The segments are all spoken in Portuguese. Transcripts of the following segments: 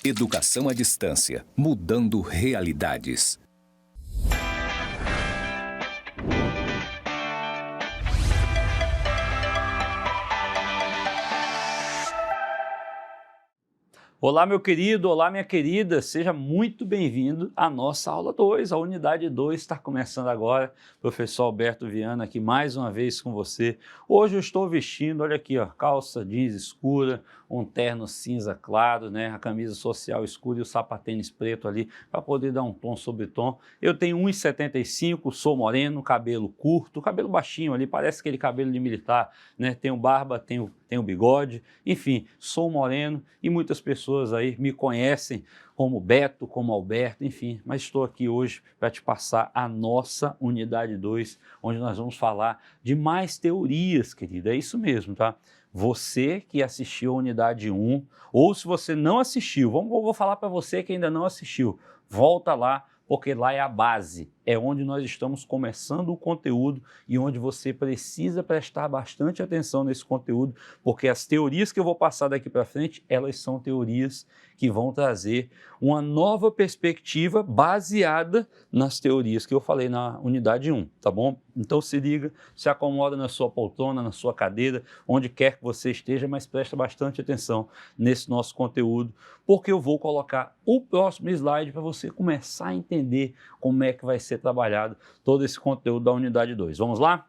Educação à distância, mudando realidades. Olá, meu querido, olá, minha querida, seja muito bem-vindo à nossa aula 2, a unidade 2 está começando agora. Professor Alberto Viana aqui mais uma vez com você. Hoje eu estou vestindo, olha aqui, ó, calça jeans escura, um terno cinza claro, né, a camisa social escura e o sapatênis preto ali para poder dar um tom sobre tom. Eu tenho 1,75 m, sou moreno, cabelo curto, cabelo baixinho ali, parece aquele cabelo de militar, né, tenho barba, tenho bigode, enfim, sou moreno e muitas pessoas aí me conhecem como Beto, como Alberto, enfim, mas estou aqui hoje para te passar a nossa unidade 2, onde nós vamos falar de mais teorias, querida, é isso mesmo, tá? Você que assistiu a unidade 1, ou se você não assistiu, vou falar para você que ainda não assistiu, volta lá, porque lá é a base, é onde nós estamos começando o conteúdo e onde você precisa prestar bastante atenção nesse conteúdo, porque as teorias que eu vou passar daqui para frente, elas são teorias que vão trazer uma nova perspectiva baseada nas teorias que eu falei na unidade 1, tá bom? Então se liga, se acomoda na sua poltrona, na sua cadeira, onde quer que você esteja, mas presta bastante atenção nesse nosso conteúdo, porque eu vou colocar o próximo slide para você começar a entender como é que vai ser trabalhado todo esse conteúdo da unidade 2. Vamos lá?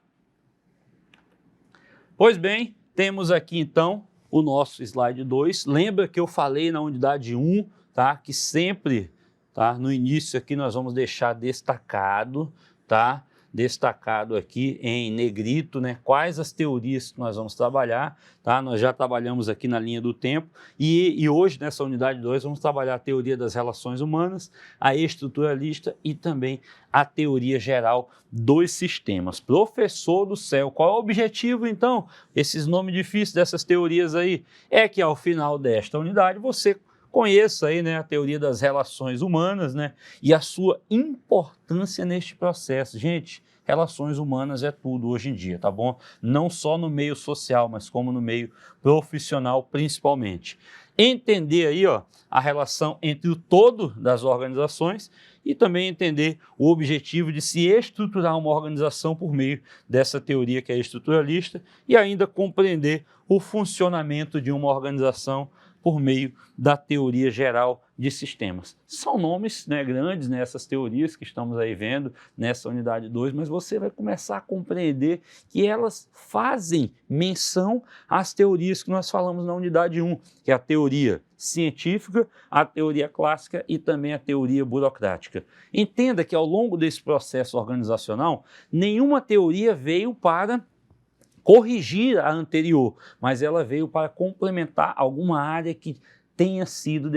Pois bem, temos aqui então o nosso slide 2. Lembra que eu falei na unidade 1, tá? Que sempre, tá? No início aqui nós vamos deixar destacado, tá? Destacado aqui em negrito, né? Quais as teorias que nós vamos trabalhar, tá? Nós já trabalhamos aqui na linha do tempo e hoje nessa unidade 2 vamos trabalhar a teoria das relações humanas, a estruturalista e também a teoria geral dos sistemas. Professor do céu, qual é o objetivo então? Esses nomes difíceis dessas teorias aí é que ao final desta unidade você conheça aí, né, a teoria das relações humanas, né, e a sua importância neste processo. Gente, relações humanas é tudo hoje em dia, tá bom? Não só no meio social, mas como no meio profissional principalmente. Entender aí, ó, a relação entre o todo das organizações e também entender o objetivo de se estruturar uma organização por meio dessa teoria que é estruturalista e ainda compreender o funcionamento de uma organização por meio da teoria geral de sistemas. São nomes, né, grandes nessas teorias que estamos aí vendo nessa unidade 2, mas você vai começar a compreender que elas fazem menção às teorias que nós falamos na unidade 1, que é a teoria científica, a teoria clássica e também a teoria burocrática. Entenda que ao longo desse processo organizacional, nenhuma teoria veio para corrigir a anterior, mas ela veio para complementar alguma área que tenha sido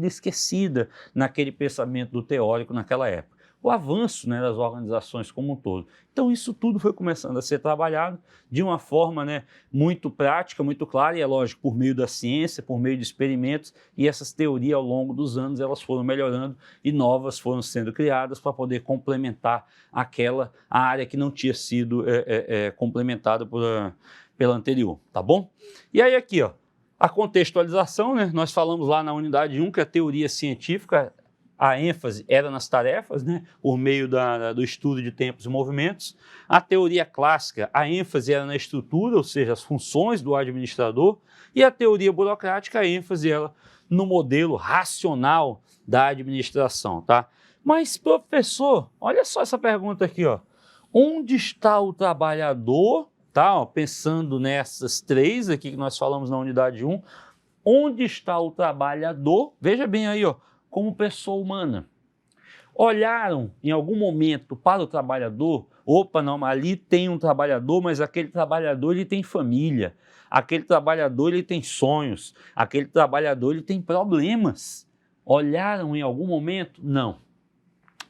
esquecida naquele pensamento do teórico naquela época. O avanço, né, das organizações como um todo. Então isso tudo foi começando a ser trabalhado de uma forma, né, muito prática, muito clara, e é lógico, por meio da ciência, por meio de experimentos, e essas teorias ao longo dos anos elas foram melhorando e novas foram sendo criadas para poder complementar a área que não tinha sido complementada pela anterior, tá bom? E aí aqui, ó, a contextualização, né, nós falamos lá na unidade 1 que a teoria científica, a ênfase era nas tarefas, né, por meio do estudo de tempos e movimentos. A teoria clássica, a ênfase era na estrutura, ou seja, as funções do administrador. E a teoria burocrática, a ênfase era no modelo racional da administração, tá? Mas, professor, olha só essa pergunta aqui, ó. Onde está o trabalhador, tá? Ó, pensando nessas três aqui que nós falamos na unidade 1, onde está o trabalhador? Veja bem aí, ó, como pessoa humana. Olharam em algum momento para o trabalhador, opa, não, ali tem um trabalhador, mas aquele trabalhador ele tem família, aquele trabalhador ele tem sonhos, aquele trabalhador ele tem problemas. Olharam em algum momento? Não.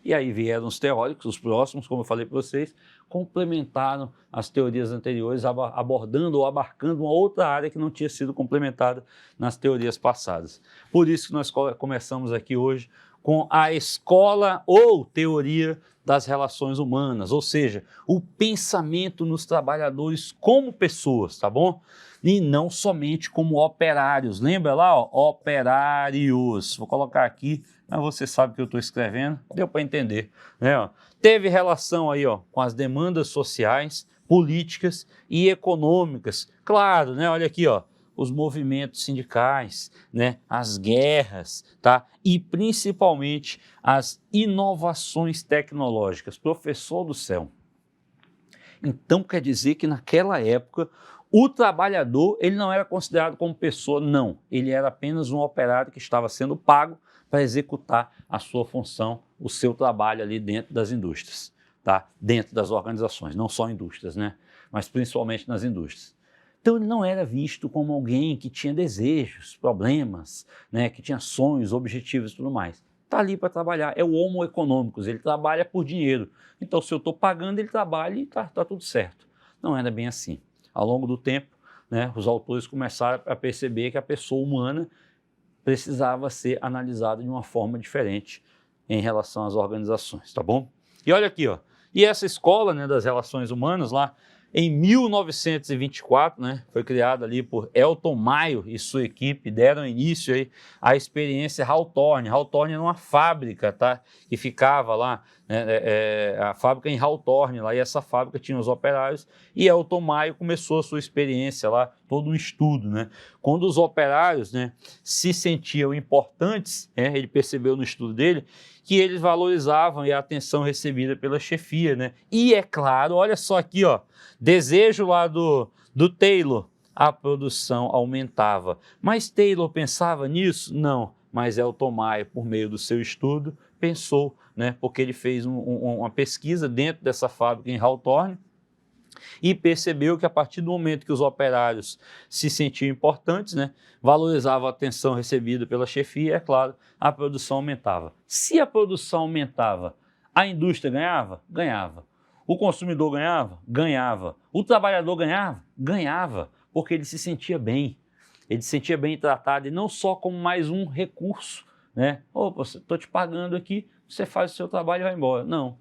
E aí vieram os teóricos, os próximos, como eu falei para vocês, complementaram as teorias anteriores, abordando ou abarcando uma outra área que não tinha sido complementada nas teorias passadas. Por isso que nós começamos aqui hoje com a escola ou teoria das relações humanas, ou seja, o pensamento nos trabalhadores como pessoas, tá bom? E não somente como operários. Lembra lá, ó, operários. Vou colocar aqui, mas você sabe que eu estou escrevendo, deu para entender, né? Ó. Teve relação aí, ó, com as demandas sociais, políticas e econômicas. Claro, né? Olha aqui, ó, os movimentos sindicais, né, as guerras, tá? E principalmente as inovações tecnológicas. Professor do céu. Então quer dizer que naquela época o trabalhador ele não era considerado como pessoa, não. Ele era apenas um operário que estava sendo pago para executar a sua função, o seu trabalho ali dentro das indústrias, tá? Dentro das organizações, não só indústrias, né? Mas principalmente nas indústrias. Então ele não era visto como alguém que tinha desejos, problemas, né, que tinha sonhos, objetivos e tudo mais. Está ali para trabalhar, é o homo econômicos, ele trabalha por dinheiro. Então se eu estou pagando, ele trabalha e está tudo certo. Não era bem assim. Ao longo do tempo, né, os autores começaram a perceber que a pessoa humana precisava ser analisada de uma forma diferente em relação às organizações, tá bom? E olha aqui, ó, e essa escola, né, das relações humanas lá, em 1924, né, foi criada ali por Elton Mayo e sua equipe, deram início aí à experiência Hawthorne. Hawthorne era uma fábrica, tá, que ficava lá, né, a fábrica em Hawthorne, lá, e essa fábrica tinha os operários, e Elton Mayo começou a sua experiência lá, todo um estudo, né. Quando os operários, né, se sentiam importantes, ele percebeu no estudo dele, que eles valorizavam a atenção recebida pela chefia, né? E é claro, olha só aqui, ó, desejo lá do Taylor, a produção aumentava. Mas Taylor pensava nisso? Não, mas Elton Mayo, por meio do seu estudo, pensou, né? Porque ele fez uma pesquisa dentro dessa fábrica em Hawthorne, e percebeu que a partir do momento que os operários se sentiam importantes, né, valorizavam a atenção recebida pela chefia, é claro, a produção aumentava. Se a produção aumentava, a indústria ganhava? Ganhava. O consumidor ganhava? Ganhava. O trabalhador ganhava? Ganhava, porque ele se sentia bem. Ele se sentia bem tratado e não só como mais um recurso, né? Opa, estou te pagando aqui, você faz o seu trabalho e vai embora. Não.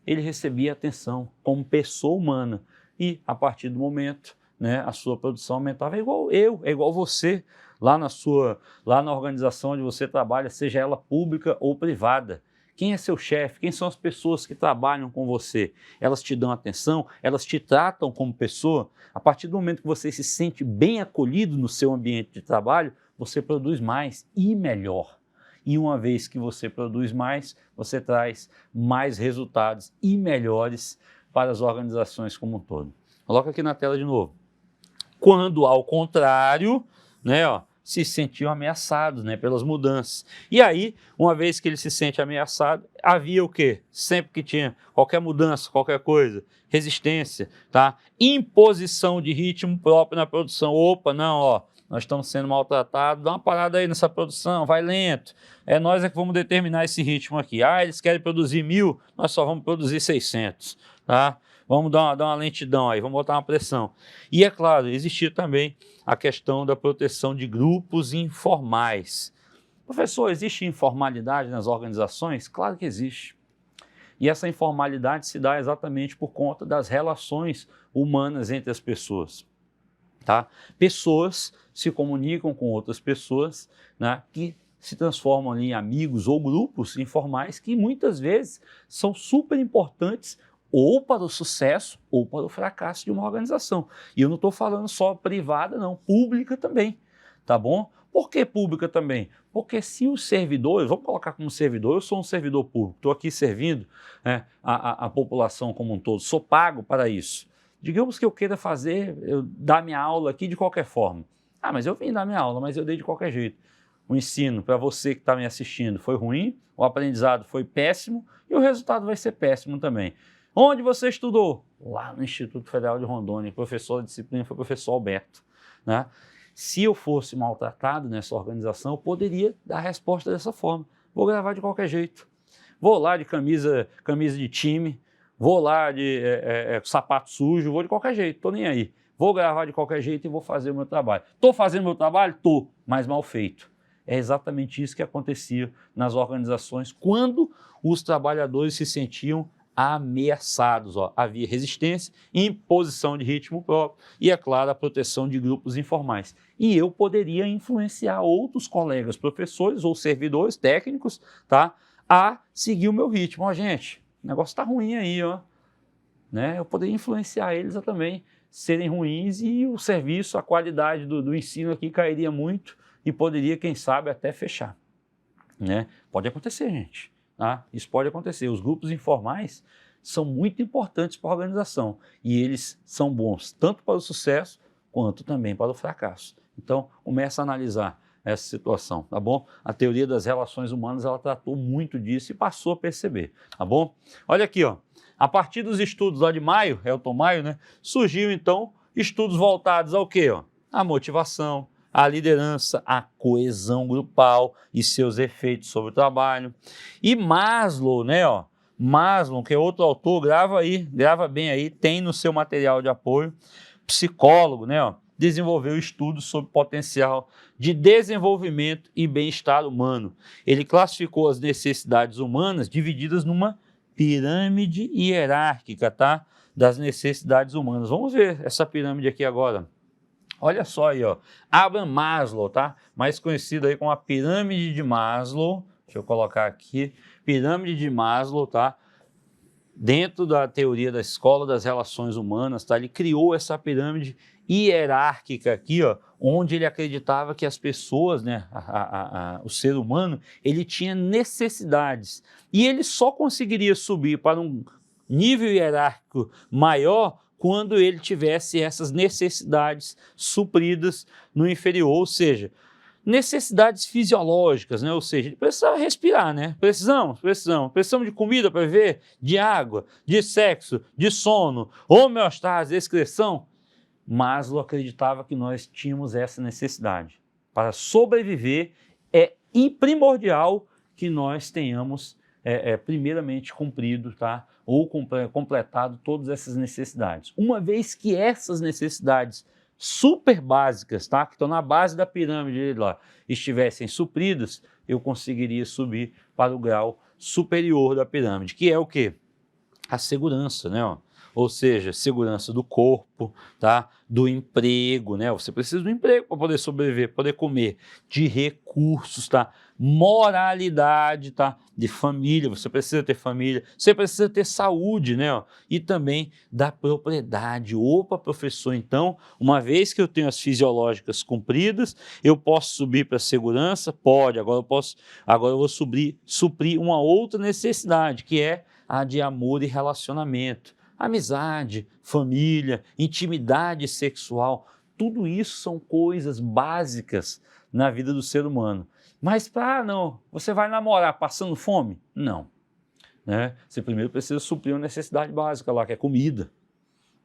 Ele recebia atenção como pessoa humana e, a partir do momento, né, a sua produção aumentava. É igual eu, é igual você, lá na organização onde você trabalha, seja ela pública ou privada. Quem é seu chefe? Quem são as pessoas que trabalham com você? Elas te dão atenção? Elas te tratam como pessoa? A partir do momento que você se sente bem acolhido no seu ambiente de trabalho, você produz mais e melhor. E uma vez que você produz mais, você traz mais resultados e melhores para as organizações como um todo. Coloca aqui na tela de novo. Quando, ao contrário, né, ó, se sentiam ameaçados, né, pelas mudanças. E aí, uma vez que ele se sente ameaçado, havia o quê? Sempre que tinha qualquer mudança, qualquer coisa, resistência, tá? Imposição de ritmo próprio na produção. Opa, não, ó. Nós estamos sendo maltratados, dá uma parada aí nessa produção, vai lento. Nós que vamos determinar esse ritmo aqui. Ah, eles querem produzir 1.000, nós só vamos produzir 600, tá? Vamos dar uma lentidão aí, vamos botar uma pressão. E é claro, existia também a questão da proteção de grupos informais. Professor, existe informalidade nas organizações? Claro que existe. E essa informalidade se dá exatamente por conta das relações humanas entre as pessoas. Tá? Pessoas se comunicam com outras pessoas, né, que se transformam ali em amigos ou grupos informais que muitas vezes são super importantes ou para o sucesso ou para o fracasso de uma organização. E eu não estou falando só privada, não, pública também, tá bom? Por que pública também? Porque se os servidores, vamos colocar como servidor, eu sou um servidor público, estou aqui servindo, né, a população como um todo, sou pago para isso. Digamos que eu queira dar minha aula aqui de qualquer forma. Ah, mas eu vim dar minha aula, mas eu dei de qualquer jeito. O ensino para você que está me assistindo foi ruim, o aprendizado foi péssimo e o resultado vai ser péssimo também. Onde você estudou? Lá no Instituto Federal de Rondônia, professor de disciplina foi o professor Alberto, né? Se eu fosse maltratado nessa organização, eu poderia dar a resposta dessa forma. Vou gravar de qualquer jeito. Vou lá de camisa de time, vou lá de sapato sujo, vou de qualquer jeito, estou nem aí. Vou gravar de qualquer jeito e vou fazer o meu trabalho. Estou fazendo o meu trabalho? Estou, mas mal feito. É exatamente isso que acontecia nas organizações quando os trabalhadores se sentiam ameaçados. Havia resistência, imposição de ritmo próprio e, é claro, a proteção de grupos informais. E eu poderia influenciar outros colegas, professores ou servidores técnicos, tá, a seguir o meu ritmo. Gente, o negócio está ruim aí, né? Eu poderia influenciar eles a também serem ruins e o serviço, a qualidade do ensino aqui cairia muito e poderia, quem sabe, até fechar, né? Pode acontecer, gente. Tá? Isso pode acontecer. Os grupos informais são muito importantes para a organização e eles são bons tanto para o sucesso quanto também para o fracasso. Então, comece a analisar essa situação, tá bom? A teoria das relações humanas, ela tratou muito disso e passou a perceber, tá bom? Olha aqui, a partir dos estudos lá de Maio, Elton Maio, né, surgiu então estudos voltados ao quê? A motivação, a liderança, a coesão grupal e seus efeitos sobre o trabalho. E Maslow, né, Maslow, que é outro autor, grava bem aí, tem no seu material de apoio, psicólogo, né, desenvolveu estudos sobre potencial de desenvolvimento e bem-estar humano. Ele classificou as necessidades humanas divididas numa pirâmide hierárquica, tá? Das necessidades humanas. Vamos ver essa pirâmide aqui agora. Olha só aí, Abraham Maslow, tá? Mais conhecido aí como a pirâmide de Maslow. Deixa eu colocar aqui. Pirâmide de Maslow, tá? Dentro da teoria da escola das relações humanas, tá? Ele criou essa pirâmide hierárquica aqui, onde ele acreditava que as pessoas, né, o ser humano, ele tinha necessidades. E ele só conseguiria subir para um nível hierárquico maior quando ele tivesse essas necessidades supridas no inferior, ou seja, necessidades fisiológicas, né? Ou seja, ele precisava respirar, né? Precisamos de comida para viver, de água, de sexo, de sono, homeostase, excreção. Maslow acreditava que nós tínhamos essa necessidade. Para sobreviver, é primordial que nós tenhamos primeiramente cumprido, tá? Ou completado todas essas necessidades. Uma vez que essas necessidades super básicas, tá? Que estão na base da pirâmide lá, estivessem supridas, eu conseguiria subir para o grau superior da pirâmide, que é o quê? A segurança, né? Ou seja, segurança do corpo, tá? Do emprego, né? Você precisa do emprego para poder sobreviver, poder comer, de recursos, tá? Moralidade, tá? De família, você precisa ter família, você precisa ter saúde, né? E também da propriedade. Opa, professor, então, uma vez que eu tenho as fisiológicas cumpridas, eu posso subir para a segurança? Pode, agora eu vou suprir uma outra necessidade, que é a de amor e relacionamento. Amizade, família, intimidade sexual, tudo isso são coisas básicas na vida do ser humano. Mas, não, você vai namorar passando fome? Não. Né? Você primeiro precisa suprir uma necessidade básica lá, que é comida.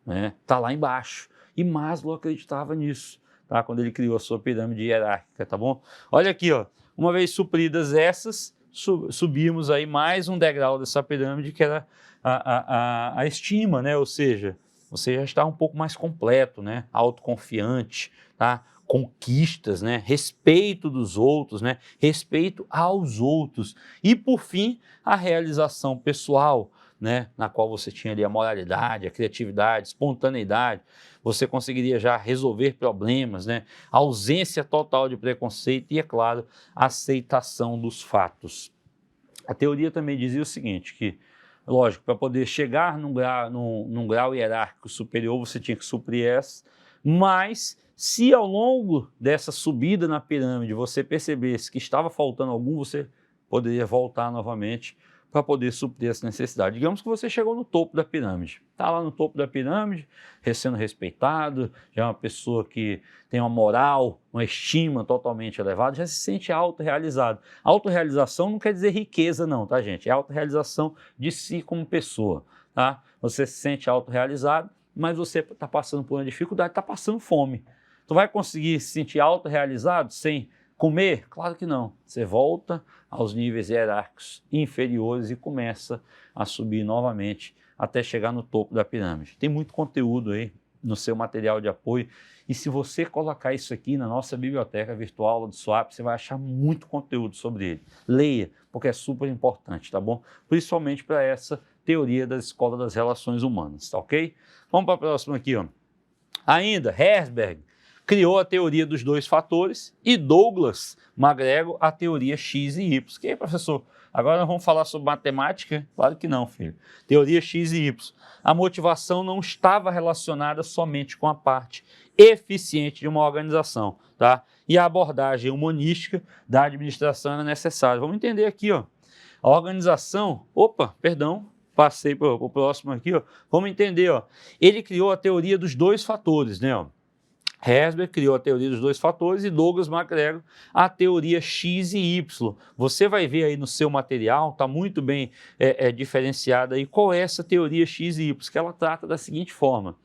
Né? Tá lá embaixo. E Maslow acreditava nisso, tá? Quando ele criou a sua pirâmide hierárquica, tá bom? Olha aqui, uma vez supridas essas, subimos aí mais um degrau dessa pirâmide, que era a estima, né? Ou seja, você já está um pouco mais completo, né? Autoconfiante, tá? Conquistas, né? Respeito dos outros, né? Respeito aos outros. E, por fim, a realização pessoal, né? Na qual você tinha ali a moralidade, a criatividade, espontaneidade. Você conseguiria já resolver problemas, né? A ausência total de preconceito e, é claro, a aceitação dos fatos. A teoria também dizia o seguinte, que, lógico, para poder chegar num grau hierárquico superior, você tinha que suprir essa, mas se ao longo dessa subida na pirâmide você percebesse que estava faltando algum, você poderia voltar novamente para poder suprir essa necessidade. Digamos que você chegou no topo da pirâmide, está lá no topo da pirâmide, sendo respeitado, já é uma pessoa que tem uma moral, uma estima totalmente elevada, já se sente autorrealizado. Autorrealização não quer dizer riqueza não, tá, gente? É autorrealização de si como pessoa, tá? Você se sente autorrealizado, mas você está passando por uma dificuldade, está passando fome. Tu vai conseguir se sentir autorrealizado sem comer? Claro que não. Você volta aos níveis hierárquicos inferiores e começa a subir novamente até chegar no topo da pirâmide. Tem muito conteúdo aí no seu material de apoio. E se você colocar isso aqui na nossa biblioteca virtual do SWAP, você vai achar muito conteúdo sobre ele. Leia, porque é super importante, tá bom? Principalmente para essa teoria da escola das relações humanas, tá ok? Vamos para a próxima aqui, ó. Ainda, Herzberg criou a teoria dos dois fatores e Douglas MacGregor a teoria X e Y. Que aí, professor, agora nós vamos falar sobre matemática? Claro que não, filho. Teoria X e Y. A motivação não estava relacionada somente com a parte eficiente de uma organização, tá? E a abordagem humanística da administração era necessária. Vamos entender aqui, ó. A organização... Opa, perdão. Passei para o próximo aqui, ó. Vamos entender, ó. Ele criou a teoria dos dois fatores, né, ó. Herzberg criou a teoria dos dois fatores e Douglas MacGregor a teoria X e Y. Você vai ver aí no seu material, está muito bem diferenciada aí qual é essa teoria X e Y, que ela trata da seguinte forma.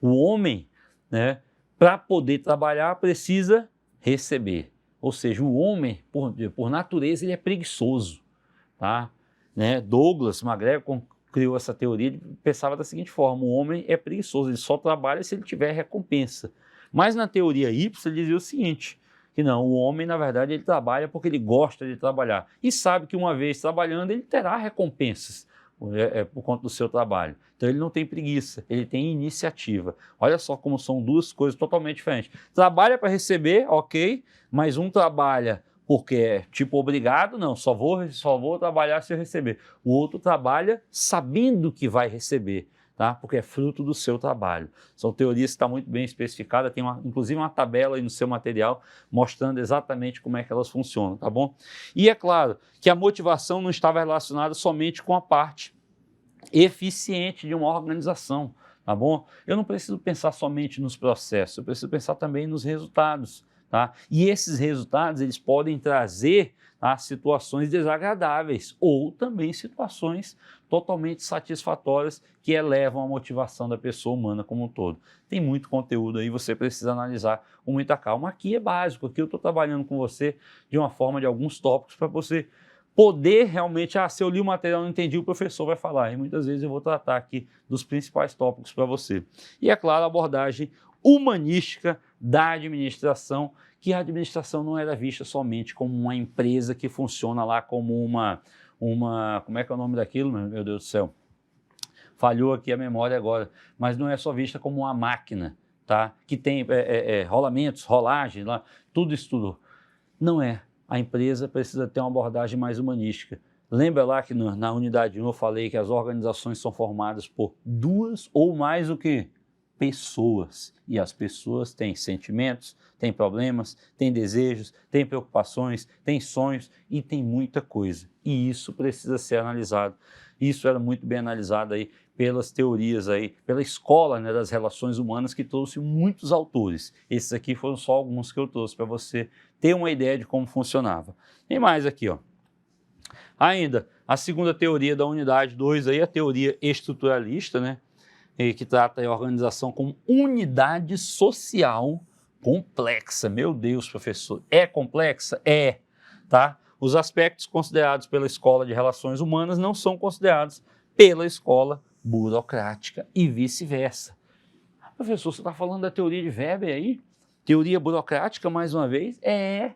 O homem, né, para poder trabalhar, precisa receber. Ou seja, o homem, por natureza, ele é preguiçoso, tá? Né? Douglas MacGregor criou essa teoria, ele pensava da seguinte forma, o homem é preguiçoso, ele só trabalha se ele tiver recompensa. Mas na teoria Y ele dizia o seguinte, que não, o homem na verdade ele trabalha porque ele gosta de trabalhar e sabe que uma vez trabalhando ele terá recompensas por conta do seu trabalho. Então ele não tem preguiça, ele tem iniciativa. Olha só como são duas coisas totalmente diferentes. Trabalha para receber, ok, mas um trabalha porque é tipo obrigado, não, só vou trabalhar se eu receber. O outro trabalha sabendo que vai receber, tá? Porque é fruto do seu trabalho. São teorias que estão muito bem especificadas, tem inclusive uma tabela aí no seu material mostrando exatamente como é que elas funcionam, tá bom? E é claro que a motivação não estava relacionada somente com a parte eficiente de uma organização, tá bom? Eu não preciso pensar somente nos processos, eu preciso pensar também nos resultados. Tá? E esses resultados eles podem trazer, tá, situações desagradáveis ou também situações totalmente satisfatórias que elevam a motivação da pessoa humana como um todo. Tem muito conteúdo aí, você precisa analisar com muita calma. Aqui é básico, aqui eu estou trabalhando com você de uma forma de alguns tópicos para você poder realmente, se eu li o material e não entendi, o professor vai falar. E muitas vezes eu vou tratar aqui dos principais tópicos para você. E é claro, a abordagem humanística da administração, que a administração não era vista somente como uma empresa que funciona lá como uma como é que é o nome daquilo, meu Deus do céu? Falhou aqui a memória agora, mas não é só vista como uma máquina, tá? Que tem rolamentos, rolagens, lá, tudo isso tudo. Não é. A empresa precisa ter uma abordagem mais humanística. Lembra lá que na unidade 1 eu falei que as organizações são formadas por duas ou mais o quê? Pessoas. E as pessoas têm sentimentos, têm problemas, têm desejos, têm preocupações, têm sonhos e tem muita coisa. E isso precisa ser analisado. Isso era muito bem analisado aí pelas teorias aí, pela escola, né, das relações humanas, que trouxe muitos autores. Esses aqui foram só alguns que eu trouxe para você ter uma ideia de como funcionava. Tem mais aqui, ó. Ainda, a segunda teoria da unidade 2 aí, a teoria estruturalista, né? Que trata a organização como unidade social complexa. Meu Deus, professor, é complexa? É, tá? Os aspectos considerados pela escola de relações humanas não são considerados pela escola burocrática e vice-versa. Professor, você está falando da teoria de Weber aí? Teoria burocrática, mais uma vez? É.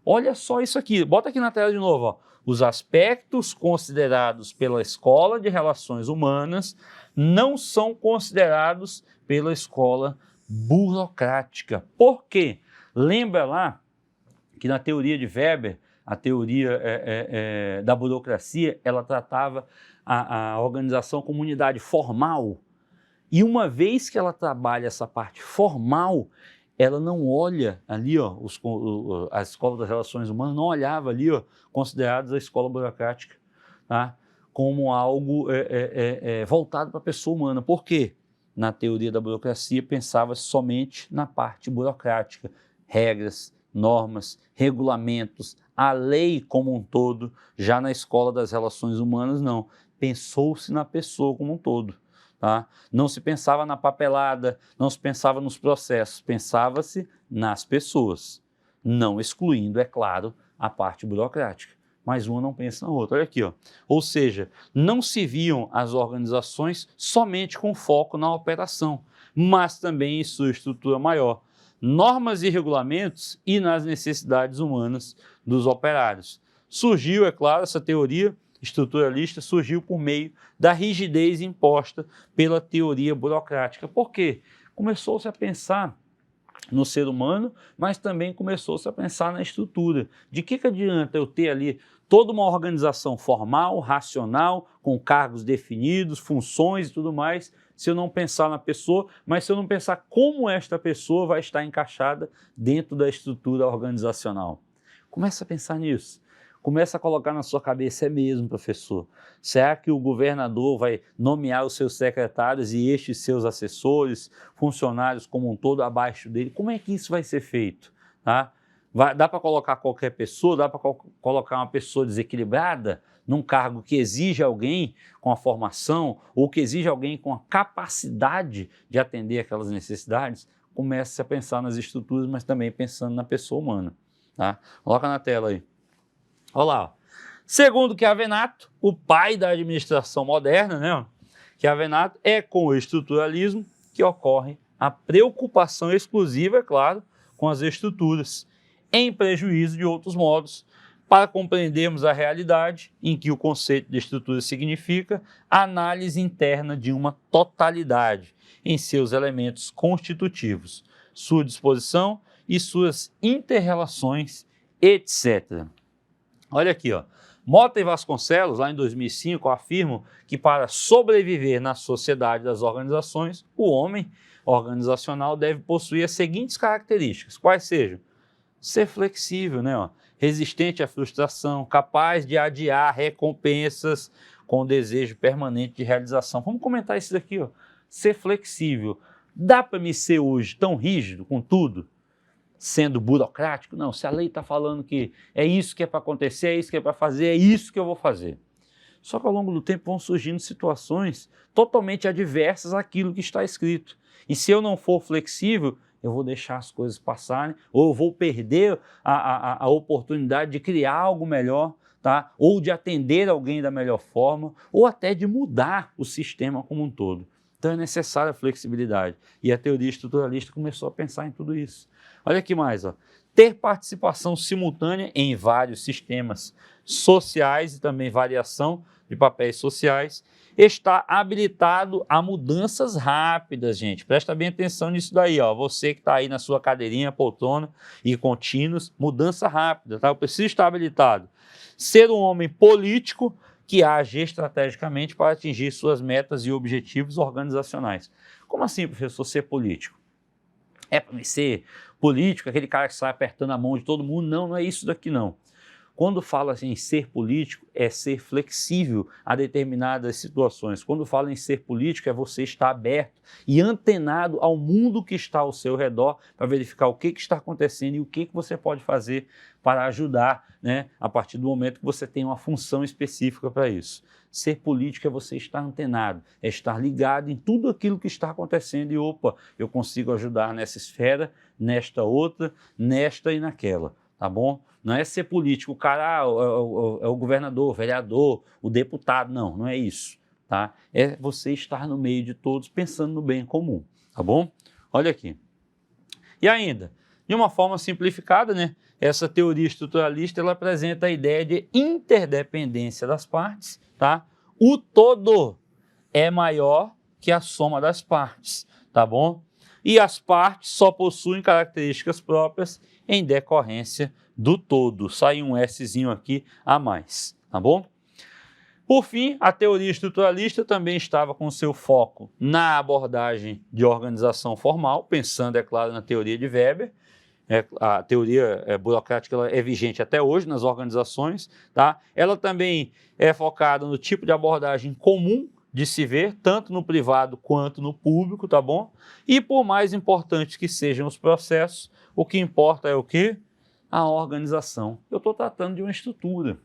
Olha só isso aqui, bota aqui na tela de novo, ó. Os aspectos considerados pela escola de relações humanas não são considerados pela escola burocrática. Por quê? Lembra lá que na teoria de Weber, a teoria da burocracia, ela tratava a organização como unidade formal. E uma vez que ela trabalha essa parte formal, ela não olha ali, ó, a escola das relações humanas não olhava ali, ó, considerados a escola burocrática, tá? Como algo voltado para a pessoa humana. Por quê? Na teoria da burocracia pensava somente na parte burocrática, regras, normas, regulamentos, a lei como um todo. Já na escola das relações humanas não, pensou-se na pessoa como um todo. Tá? Não se pensava na papelada, não se pensava nos processos, pensava-se nas pessoas, não excluindo, é claro, a parte burocrática. Mas uma não pensa na outra. Olha aqui, ó. Ou seja, não se viam as organizações somente com foco na operação, mas também em sua estrutura maior, normas e regulamentos e nas necessidades humanas dos operários. Surgiu, é claro, essa teoria estruturalista surgiu por meio da rigidez imposta pela teoria burocrática. Por quê? Começou-se a pensar no ser humano, mas também começou-se a pensar na estrutura. De que adianta eu ter ali toda uma organização formal, racional, com cargos definidos, funções e tudo mais, se eu não pensar na pessoa, mas se eu não pensar como esta pessoa vai estar encaixada dentro da estrutura organizacional? Começa a pensar nisso. Começa a colocar na sua cabeça, é mesmo, professor? Será que o governador vai nomear os seus secretários e estes seus assessores, funcionários como um todo abaixo dele? Como é que isso vai ser feito? Tá? Dá para colocar qualquer pessoa, dá para colocar uma pessoa desequilibrada num cargo que exige alguém com a formação ou que exige alguém com a capacidade de atender aquelas necessidades? Comece a pensar nas estruturas, mas também pensando na pessoa humana. Tá? Coloca na tela aí. Olha lá. Segundo Chiavenato, o pai da administração moderna, né? Chiavenato, é com o estruturalismo que ocorre a preocupação exclusiva, é claro, com as estruturas, em prejuízo de outros modos, para compreendermos a realidade em que o conceito de estrutura significa a análise interna de uma totalidade em seus elementos constitutivos, sua disposição e suas inter-relações, etc. Olha aqui, ó. Mota e Vasconcelos, lá em 2005, afirmam que para sobreviver na sociedade das organizações, o homem organizacional deve possuir as seguintes características, quais sejam? Ser flexível, né? Ó, resistente à frustração, capaz de adiar recompensas com desejo permanente de realização. Vamos comentar isso daqui, ó. Ser flexível. Dá para me ser hoje tão rígido com tudo? Sendo burocrático? Não, se a lei está falando que é isso que é para acontecer, é isso que é para fazer, é isso que eu vou fazer. Só que ao longo do tempo vão surgindo situações totalmente adversas àquilo que está escrito. E se eu não for flexível, eu vou deixar as coisas passarem, ou eu vou perder a oportunidade de criar algo melhor, tá? Ou de atender alguém da melhor forma, ou até de mudar o sistema como um todo. Então é necessária a flexibilidade. E a teoria estruturalista começou a pensar em tudo isso. Olha aqui mais, ó. Ter participação simultânea em vários sistemas sociais e também variação de papéis sociais, está habilitado a mudanças rápidas, gente. Presta bem atenção nisso daí, ó. Você que está aí na sua cadeirinha, poltrona e contínuos, mudança rápida, tá? Eu preciso estar habilitado. Ser um homem político que age estrategicamente para atingir suas metas e objetivos organizacionais. Como assim, professor, ser político? É para mim ser político, aquele cara que sai apertando a mão de todo mundo? Não, não é isso daqui não. Quando fala assim, em ser político, é ser flexível a determinadas situações. Quando fala em ser político, é você estar aberto e antenado ao mundo que está ao seu redor para verificar o que está acontecendo e o que você pode fazer para ajudar, né, a partir do momento que você tem uma função específica para isso. Ser político é você estar antenado, é estar ligado em tudo aquilo que está acontecendo e, opa, eu consigo ajudar nessa esfera, nesta outra, nesta e naquela, tá bom? Não é ser político, o cara é o governador, o vereador, o deputado, não, não é isso, tá? É você estar no meio de todos pensando no bem comum, tá bom? Olha aqui. E ainda, de uma forma simplificada, né, essa teoria estruturalista ela apresenta a ideia de interdependência das partes, tá? O todo é maior que a soma das partes, tá bom? E as partes só possuem características próprias em decorrência do todo. Sai um Szinho aqui a mais, tá bom? Por fim, a teoria estruturalista também estava com seu foco na abordagem de organização formal, pensando, é claro, na teoria de Weber. A teoria burocrática ela é vigente até hoje nas organizações, tá? Ela também é focada no tipo de abordagem comum de se ver, tanto no privado quanto no público, tá bom? E por mais importantes que sejam os processos, o que importa é o quê? A organização. Eu estou tratando de uma estrutura,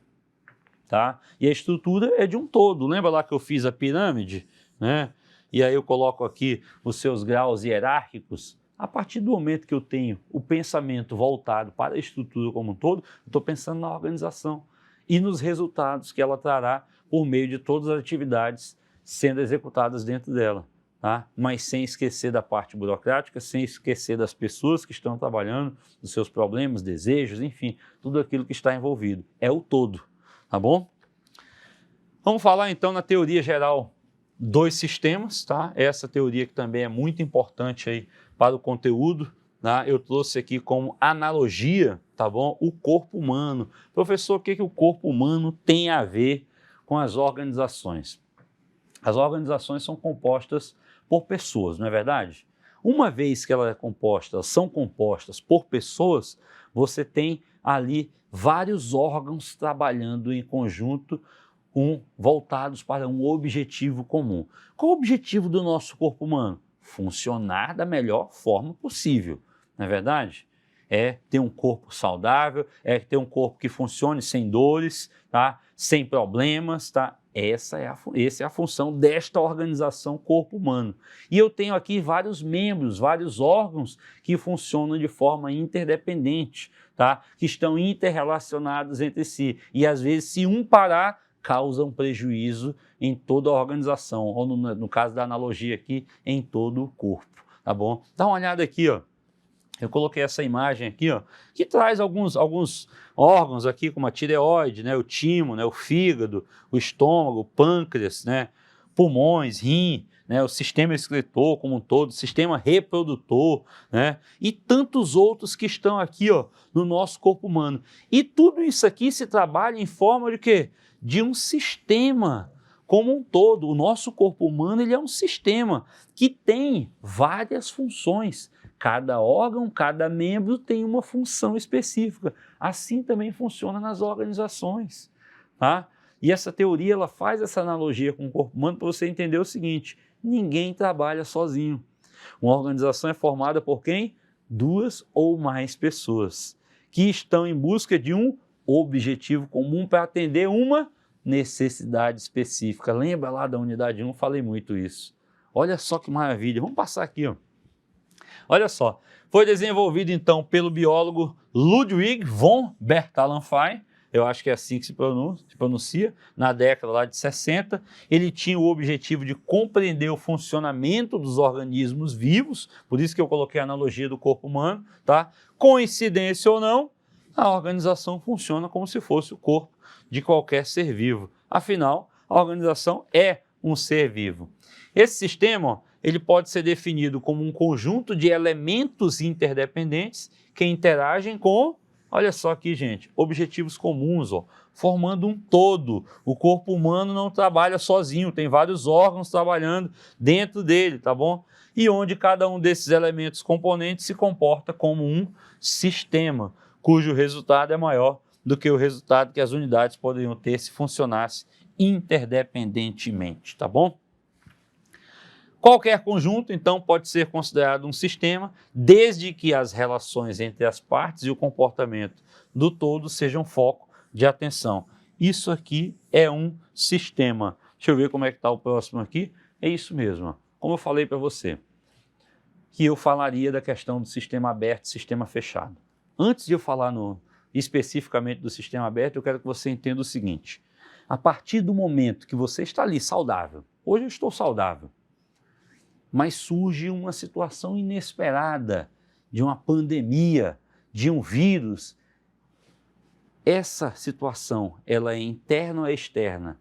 tá? E a estrutura é de um todo. Lembra lá que eu fiz a pirâmide, né? E aí eu coloco aqui os seus graus hierárquicos. A partir do momento que eu tenho o pensamento voltado para a estrutura como um todo, eu estou pensando na organização e nos resultados que ela trará por meio de todas as atividades sendo executadas dentro dela, tá? Mas sem esquecer da parte burocrática, sem esquecer das pessoas que estão trabalhando, dos seus problemas, desejos, enfim, tudo aquilo que está envolvido. É o todo, tá bom? Vamos falar então na teoria geral dos sistemas, tá? Essa teoria que também é muito importante aí para o conteúdo, tá? Eu trouxe aqui como analogia, tá bom? O corpo humano. Professor, o que o corpo humano tem a ver com as organizações? As organizações são compostas por pessoas, não é verdade? Uma vez que elas são compostas por pessoas, você tem ali vários órgãos trabalhando em conjunto, voltados para um objetivo comum. Qual o objetivo do nosso corpo humano? Funcionar da melhor forma possível, não é verdade? É ter um corpo saudável, é ter um corpo que funcione sem dores, tá? Sem problemas, tá? Essa é a função desta organização corpo humano. E eu tenho aqui vários membros, vários órgãos que funcionam de forma interdependente, tá? Que estão interrelacionados entre si. E às vezes, se um parar, causa um prejuízo em toda a organização, ou no caso da analogia aqui, em todo o corpo, tá bom? Dá uma olhada aqui, ó. Eu coloquei essa imagem aqui, ó, que traz alguns órgãos aqui, como a tireoide, né, o timo, né, o fígado, o estômago, o pâncreas, né, pulmões, rim, né, o sistema excretor como um todo, o sistema reprodutor, né, e tantos outros que estão aqui, ó, no nosso corpo humano. E tudo isso aqui se trabalha em forma de quê? De um sistema como um todo. O nosso corpo humano, ele é um sistema que tem várias funções. Cada órgão, cada membro tem uma função específica. Assim também funciona nas organizações, tá? E essa teoria, ela faz essa analogia com o corpo humano para você entender o seguinte: ninguém trabalha sozinho. Uma organização é formada por quem? 2 ou mais pessoas que estão em busca de um objetivo comum para atender uma necessidade específica. Lembra lá da unidade 1? Falei muito isso. Olha só que maravilha. Vamos passar aqui, ó. Olha só, foi desenvolvido então pelo biólogo Ludwig von Bertalanffy, eu acho que é assim que se pronuncia, na década lá de 60. Ele tinha o objetivo de compreender o funcionamento dos organismos vivos, por isso que eu coloquei a analogia do corpo humano, tá? Coincidência ou não, a organização funciona como se fosse o corpo de qualquer ser vivo. Afinal, a organização é um ser vivo. Esse sistema, ó, ele pode ser definido como um conjunto de elementos interdependentes que interagem com, olha só aqui, gente, objetivos comuns, ó, formando um todo. O corpo humano não trabalha sozinho, tem vários órgãos trabalhando dentro dele, tá bom? E onde cada um desses elementos componentes se comporta como um sistema, cujo resultado é maior do que o resultado que as unidades poderiam ter se funcionasse interdependentemente, tá bom? Qualquer conjunto, então, pode ser considerado um sistema, desde que as relações entre as partes e o comportamento do todo sejam foco de atenção. Isso aqui é um sistema. Deixa eu ver como é que está o próximo aqui. É isso mesmo. Como eu falei para você, que eu falaria da questão do sistema aberto e sistema fechado. Antes de eu falar especificamente do sistema aberto, eu quero que você entenda o seguinte. A partir do momento que você está ali saudável, hoje eu estou saudável, mas surge uma situação inesperada, de uma pandemia, de um vírus. Essa situação, ela é interna ou é externa?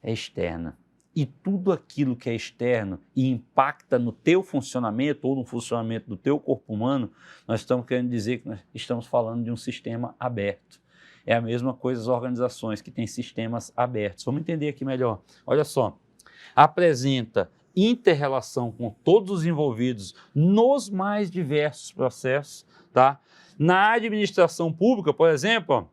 É externa. E tudo aquilo que é externo e impacta no teu funcionamento ou no funcionamento do teu corpo humano, nós estamos querendo dizer que nós estamos falando de um sistema aberto. É a mesma coisa as organizações que têm sistemas abertos. Vamos entender aqui melhor. Olha só, apresenta inter-relação com todos os envolvidos nos mais diversos processos, tá? Na administração pública, por exemplo, ó,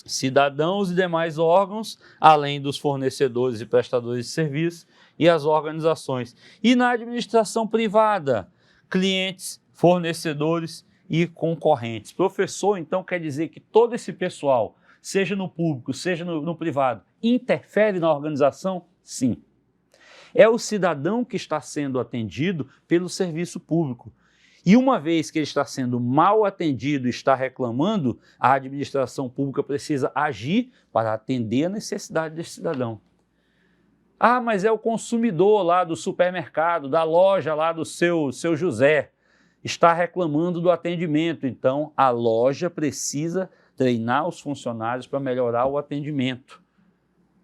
cidadãos e demais órgãos, além dos fornecedores e prestadores de serviços e as organizações. E na administração privada, clientes, fornecedores e concorrentes. Professor, então, quer dizer que todo esse pessoal, seja no público, seja no privado, interfere na organização? Sim. É o cidadão que está sendo atendido pelo serviço público. E uma vez que ele está sendo mal atendido e está reclamando, a administração pública precisa agir para atender a necessidade desse cidadão. Ah, mas é o consumidor lá do supermercado, da loja lá do seu José, está reclamando do atendimento. Então, a loja precisa treinar os funcionários para melhorar o atendimento.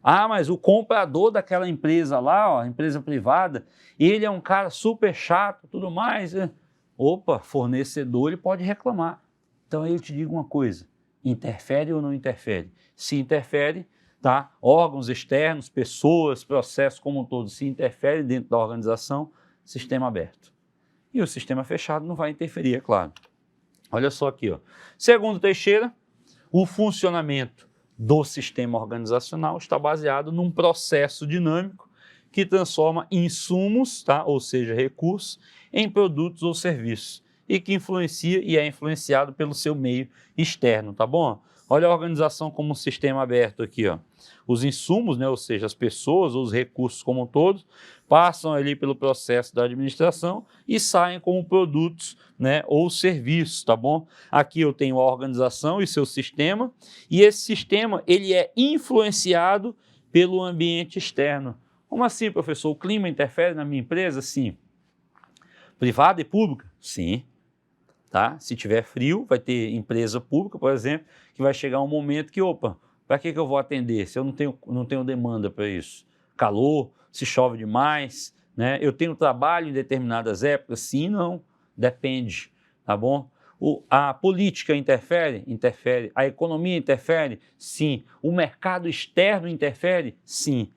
Ah, mas o comprador daquela empresa lá, ó, empresa privada, ele é um cara super chato, tudo mais. Opa, fornecedor, ele pode reclamar. Então aí eu te digo uma coisa, interfere ou não interfere? Se interfere, tá? Órgãos externos, pessoas, processos como um todo, se interfere dentro da organização, sistema aberto. E o sistema fechado não vai interferir, é claro. Olha só aqui, ó. Segundo Teixeira, o funcionamento do sistema organizacional está baseado num processo dinâmico que transforma insumos, tá? Ou seja, recursos, em produtos ou serviços e que influencia e é influenciado pelo seu meio externo, tá bom? Olha a organização como um sistema aberto aqui, ó. Os insumos, né, ou seja, as pessoas ou os recursos como um todo, passam ali pelo processo da administração e saem como produtos, né, ou serviços, tá bom? Aqui eu tenho a organização e seu sistema, e esse sistema ele é influenciado pelo ambiente externo. Como assim, professor? O clima interfere na minha empresa? Sim. Privada e pública? Sim. Tá? Se tiver frio, vai ter empresa pública, por exemplo, que vai chegar um momento que, opa, para que eu vou atender se eu não tenho demanda para isso? Calor, se chove demais, né? Eu tenho trabalho em determinadas épocas? Sim, não, depende, tá bom? A política interfere? Interfere. A economia interfere? Sim. O mercado externo interfere? Sim.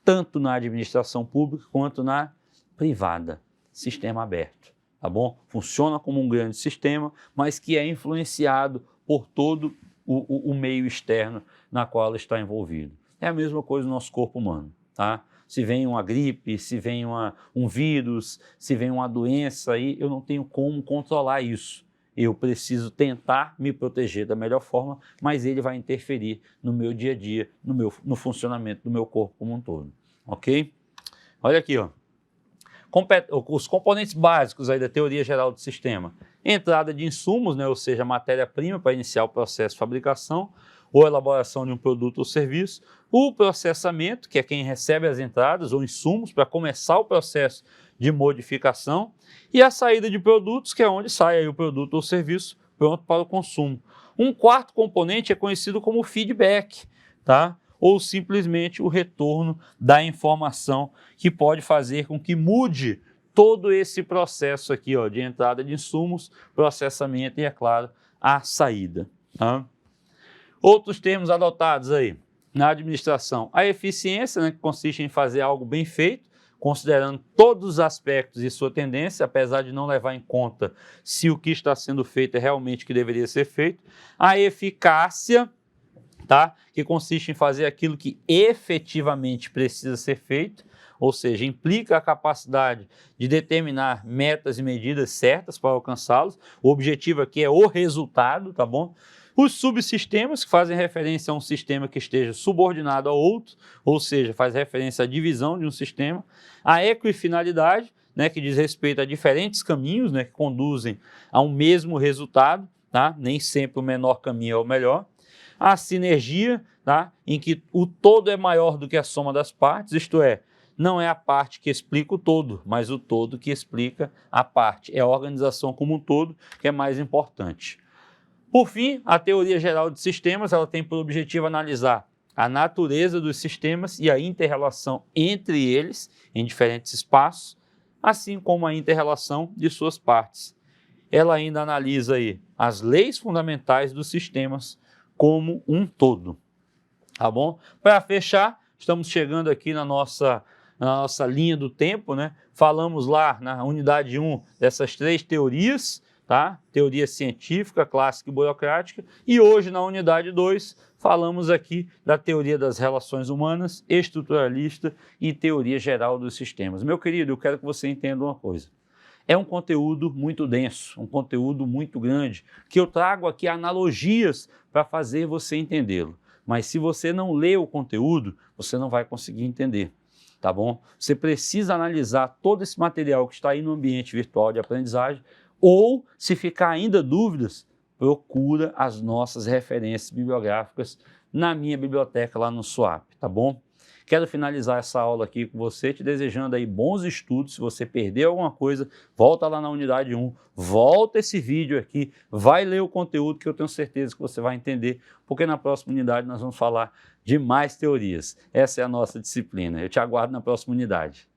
Tanto na administração pública quanto na privada. Sistema aberto. Tá bom? Funciona como um grande sistema, mas que é influenciado por todo o meio externo na qual está envolvido. É a mesma coisa no nosso corpo humano, tá? Se vem uma gripe, se vem um vírus, se vem uma doença, aí eu não tenho como controlar isso. Eu preciso tentar me proteger da melhor forma, mas ele vai interferir no meu dia a dia, no funcionamento do meu corpo como um todo, ok? Olha aqui, ó. Os componentes básicos aí da teoria geral do sistema. Entrada de insumos, né, ou seja, matéria-prima para iniciar o processo de fabricação ou elaboração de um produto ou serviço. O processamento, que é quem recebe as entradas ou insumos para começar o processo de modificação. E a saída de produtos, que é onde sai aí o produto ou serviço pronto para o consumo. Um quarto componente é conhecido como feedback, tá? Ou simplesmente o retorno da informação que pode fazer com que mude todo esse processo aqui, ó, de entrada de insumos, processamento e, é claro, a saída. Tá? Outros termos adotados aí na administração. A eficiência, né, que consiste em fazer algo bem feito, considerando todos os aspectos e sua tendência, apesar de não levar em conta se o que está sendo feito é realmente o que deveria ser feito. A eficácia, tá? Que consiste em fazer aquilo que efetivamente precisa ser feito, ou seja, implica a capacidade de determinar metas e medidas certas para alcançá-los. O objetivo aqui é o resultado, tá bom? Os subsistemas, que fazem referência a um sistema que esteja subordinado a outro, ou seja, faz referência à divisão de um sistema. A equifinalidade, né, que diz respeito a diferentes caminhos, né, que conduzem a um mesmo resultado, tá? Nem sempre o menor caminho é o melhor. A sinergia, tá? Em que o todo é maior do que a soma das partes, isto é, não é a parte que explica o todo, mas o todo que explica a parte. É a organização como um todo que é mais importante. Por fim, a teoria geral de sistemas, ela tem por objetivo analisar a natureza dos sistemas e a inter-relação entre eles em diferentes espaços, assim como a inter-relação de suas partes. Ela ainda analisa aí as leis fundamentais dos sistemas como um todo, tá bom? Para fechar, estamos chegando aqui na nossa linha do tempo, né? Falamos lá na unidade 1 dessas 3 teorias, tá? Teoria científica, clássica e burocrática, e hoje na unidade 2 falamos aqui da teoria das relações humanas, estruturalista e teoria geral dos sistemas. Meu querido, eu quero que você entenda uma coisa. É um conteúdo muito denso, um conteúdo muito grande, que eu trago aqui analogias para fazer você entendê-lo. Mas se você não lê o conteúdo, você não vai conseguir entender, tá bom? Você precisa analisar todo esse material que está aí no ambiente virtual de aprendizagem, ou, se ficar ainda dúvidas, procura as nossas referências bibliográficas na minha biblioteca lá no SWAP, tá bom? Quero finalizar essa aula aqui com você, te desejando aí bons estudos. Se você perdeu alguma coisa, volta lá na unidade 1, volta esse vídeo aqui, vai ler o conteúdo que eu tenho certeza que você vai entender, porque na próxima unidade nós vamos falar de mais teorias. Essa é a nossa disciplina. Eu te aguardo na próxima unidade.